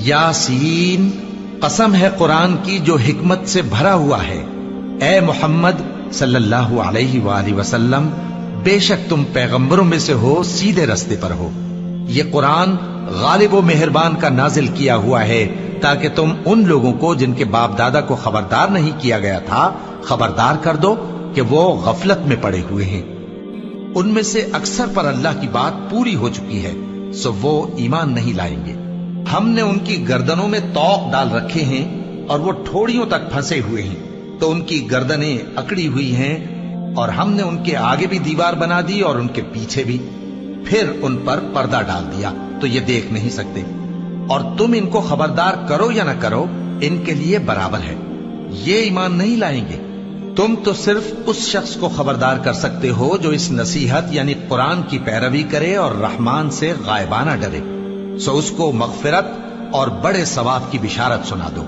यासीन, कसम है कुरान की जो हिकमत से भरा हुआ है। ए मोहम्मद सल्लल्लाहु अलैहि वसल्लम, बेशक तुम पैगंबरों में से हो, सीधे रास्ते पर हो। ये कुरान गालिब व मेहरबान का नाजिल किया हुआ है ताकि तुम उन लोगों को जिनके बाप दादा को खबरदार नहीं किया गया था खबरदार कर दो कि वो गफलत में पड़े हुए हैं। उनमें से अक्सर पर अल्लाह की बात पूरी हो चुकी है, सो वो ईमान नहीं लाएंगे। हमने उनकी गर्दनों में तौक डाल रखे हैं और वो ठोड़ियों तक फंसे हुए हैं, तो उनकी गर्दनें अकड़ी हुई हैं, और हमने उनके आगे भी दीवार बना दी और उनके पीछे भी, फिर उन पर पर्दा डाल दिया तो ये देख नहीं सकते। और तुम इनको खबरदार करो या न करो, इनके लिए बराबर है, ये ईमान नहीं लाएंगे। तुम तो सिर्फ उस शख्स को खबरदार कर सकते हो जो इस नसीहत यानी कुरान की पैरवी करे और रहमान से गायबाना डरे, सो उसको मगफिरत और बड़े सवाब की बिशारत सुना दो।